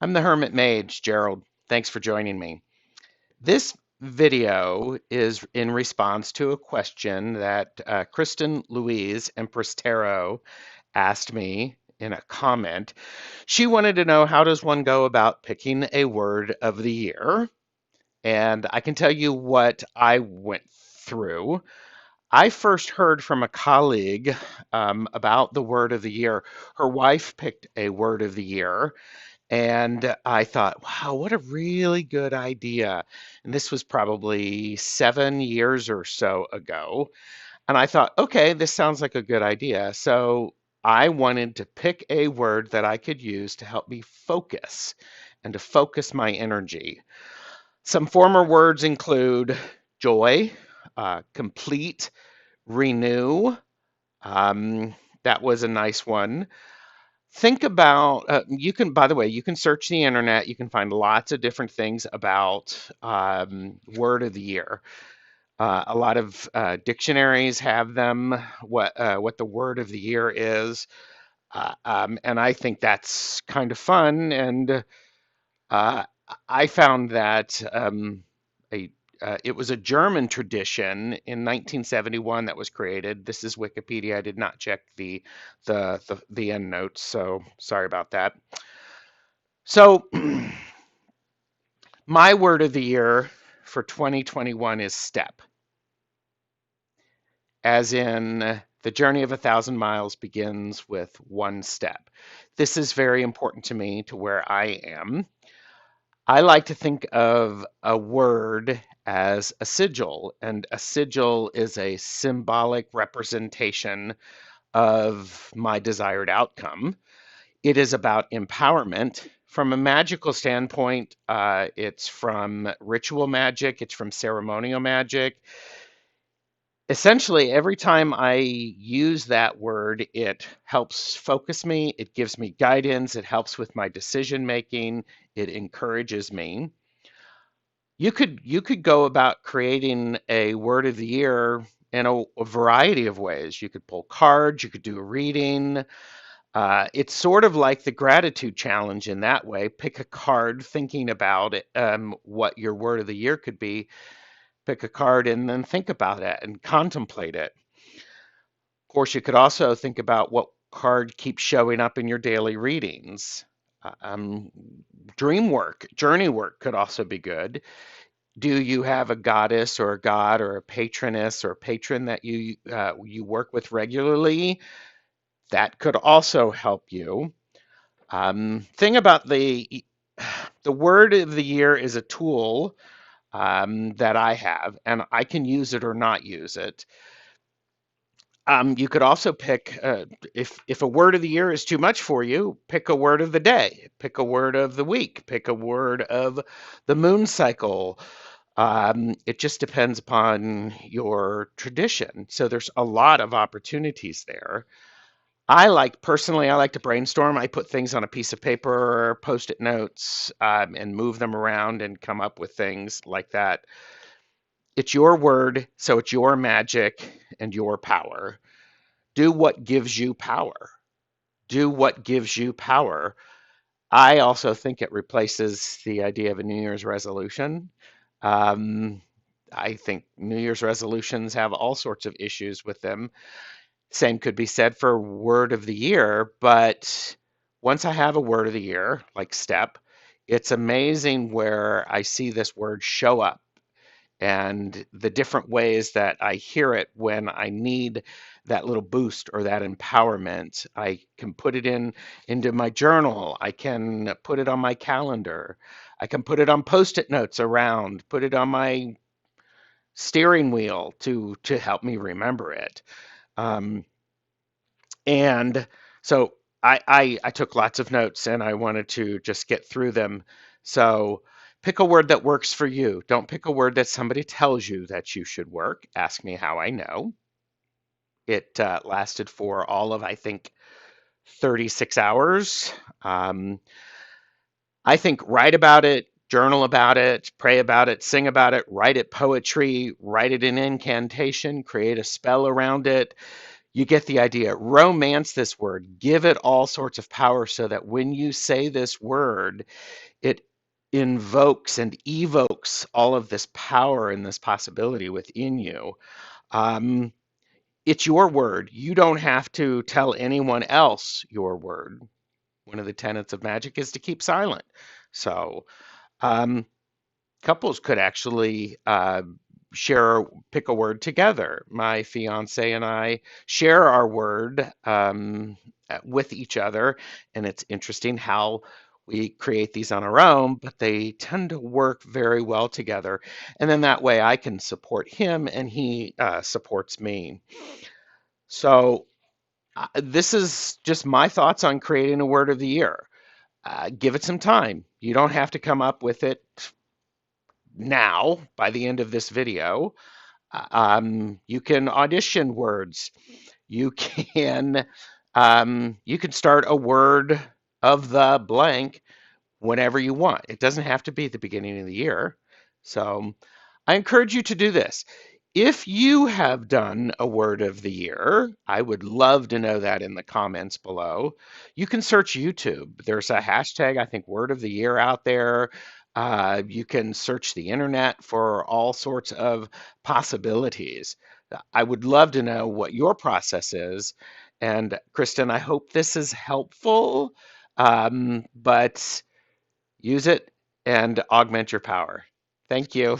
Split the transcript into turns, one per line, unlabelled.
I'm the Hermit Mage, Gerald. Thanks for joining me. This video is in response to a question that Kristen Louise, Empress Tarot, asked me in a comment. She wanted to know, how does one go about picking a word of the year? And I can tell you what I went through. I first heard from a colleague about the word of the year. Her wife picked a word of the year, and I thought, wow, what a really good idea. And this was probably 7 years or so ago. And I thought, okay, this sounds like a good idea. So I wanted to pick a word that I could use to help me focus and to focus my energy. Some former words include joy, complete, renew. Um, that was a nice one. Think about, you can, by the way, you can search the internet. You can find lots of different things about word of the year. A lot of dictionaries have them, what the word of the year is. And I think that's kind of fun. And uh, I found that a it was a German tradition in 1971 that was created. This is Wikipedia. I did not check the end notes, so sorry about that. So my word of the year for 2021 is step, as in the journey of 1,000 miles begins with one step. This is very important to me, to where I am. I like to think of a word as a sigil, and a sigil is a symbolic representation of my desired outcome. It is about empowerment. From a magical standpoint, it's from ritual magic, it's from ceremonial magic. Essentially, every time I use that word, it helps focus me, it gives me guidance, it helps with my decision making, it encourages me. You could go about creating a word of the year in a variety of ways. You could pull cards, you could do a reading. It's sort of like the gratitude challenge in that way. Pick a card thinking about it, what your word of the year could be. Pick a card and then think about it and contemplate it. Of course, you could also think about what card keeps showing up in your daily readings. Um, Dream work, journey work could also be good. Do you have a goddess or a god or a patroness or patron that you work with regularly? That could also help you. Thing about the word of the year is a tool that I have, and I can use it or not use it. You could also pick, if a word of the year is too much for you, pick a word of the day, pick a word of the week, pick a word of the moon cycle. It just depends upon your tradition. So there's a lot of opportunities there. Personally, I like to brainstorm. I put things on a piece of paper, post-it notes, and move them around and come up with things like that. It's your word, so it's your magic and your power. Do what gives you power. Do what gives you power. I also think it replaces the idea of a New Year's resolution. Um, I think New Year's resolutions have all sorts of issues with them. Same could be said for word of the year, but once I have a word of the year, like step, it's amazing where I see this word show up and the different ways that I hear it when I need that little boost or that empowerment. I can put it into my journal. I can put it on my calendar. I can put it on post-it notes around, put it on my steering wheel to help me remember it. Um, and so I took lots of notes and I wanted to just get through them. So pick a word that works for you. Don't pick a word that somebody tells you that you should work. Ask me how I know. It lasted for all of, I think, 36 hours. Um, I think write about it, journal about it, pray about it, sing about it, write it poetry, write it in incantation, create a spell around it. You get the idea. Romance this word, give it all sorts of power so that when you say this word, it invokes and evokes all of this power and this possibility within you. Um, it's your word. You don't have to tell anyone else your word. One of the tenets of magic is to keep silent. So, um, couples could actually share, pick a word together. My fiance and I share our word with each other, and it's interesting how we create these on our own, but they tend to work very well together. And then that way I can support him and he supports me. So, this is just my thoughts on creating a word of the year. Give it some time. You don't have to come up with it now by the end of this video. You can audition words. You can you can start a word of the blank whenever you want. It doesn't have to be at the beginning of the year. So I encourage you to do this. If you have done a word of the year, I would love to know that in the comments below. You can search YouTube. There's a hashtag, I think, word of the year out there. You can search the internet for all sorts of possibilities. I would love to know what your process is. And Kristen, I hope this is helpful. But use it and augment your power. Thank you.